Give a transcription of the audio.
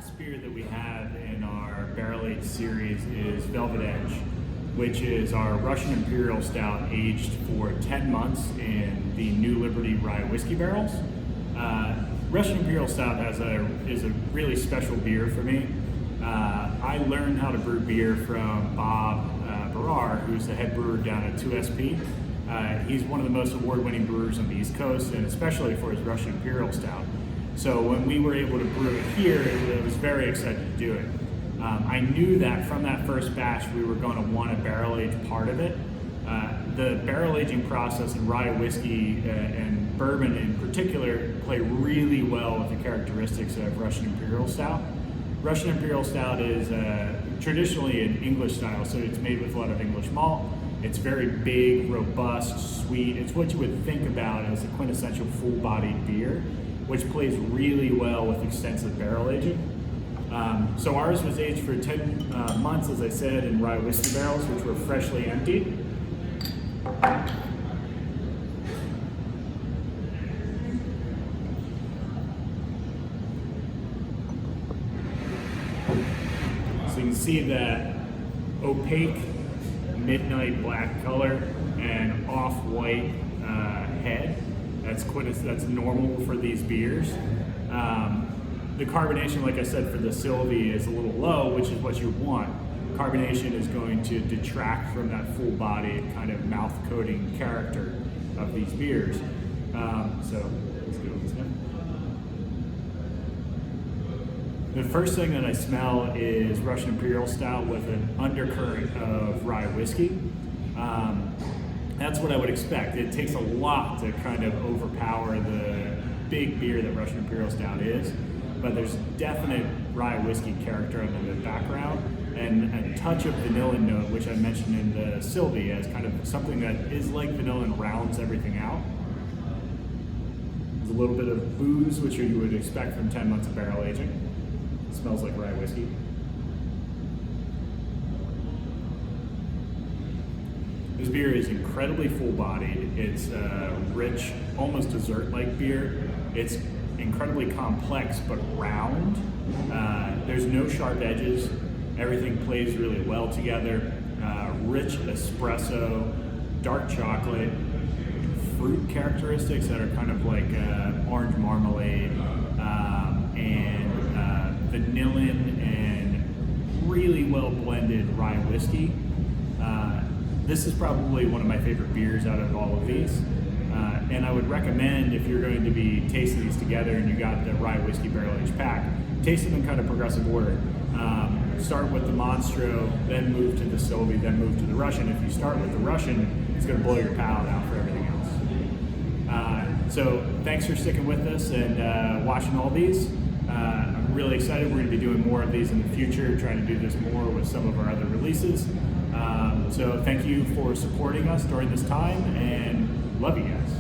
last beer that we have in our barrel aged series is Velvet Edge, which is our Russian Imperial Stout aged for 10 months in the New Liberty rye whiskey barrels. Russian Imperial Stout is a really special beer for me. I learned how to brew beer from Bob Brewer, who's the head brewer down at 2SP. He's one of the most award-winning brewers on the East Coast, and especially for his Russian Imperial Stout. So when we were able to brew it here, I was very excited to do it. I knew that from that first batch we were going to want a barrel age part of it. The barrel aging process in rye whiskey and bourbon in particular play really well with the characteristics of Russian Imperial Stout. Russian Imperial Stout is traditionally an English style, so it's made with a lot of English malt. It's very big, robust, sweet. It's what you would think about as a quintessential full-bodied beer, which plays really well with extensive barrel aging. So ours was aged for 10 months, as I said, in rye whiskey barrels, which were freshly emptied. So you can see that opaque midnight black color and off-white head. That's normal for these beers. The carbonation, like I said, for the Sylvie is a little low, which is what you want. Carbonation is going to detract from that full-bodied kind of mouth-coating character of these beers. So let's go with this now. The first thing that I smell is Russian Imperial Stout with an undercurrent of rye whiskey. That's what I would expect. It takes a lot to kind of overpower the big beer that Russian Imperial Stout is, but there's definite rye whiskey character under the background and a touch of vanilla note, which I mentioned in the Sylvie as kind of something that is like vanilla and rounds everything out. There's a little bit of booze, which you would expect from 10 months of barrel aging. It smells like rye whiskey. This beer is incredibly full-bodied. It's rich, almost dessert-like beer. It's incredibly complex but round. There's no sharp edges. Everything plays really well together. Rich espresso, dark chocolate, fruit characteristics that are kind of like orange marmalade, and vanillin and really well blended rye whiskey. This is probably one of my favorite beers out of all of these. And I would recommend, if you're going to be tasting these together and you got the rye whiskey barrel aged pack, taste them in kind of progressive order. Start with the Monstro, then move to the Sylvie, then move to the Russian. If you start with the Russian, it's going to blow your palate out for everything else. So thanks for sticking with us and watching all these. I'm really excited. We're going to be doing more of these in the future, trying to do this more with some of our other releases. So thank you for supporting us during this time, and love you guys.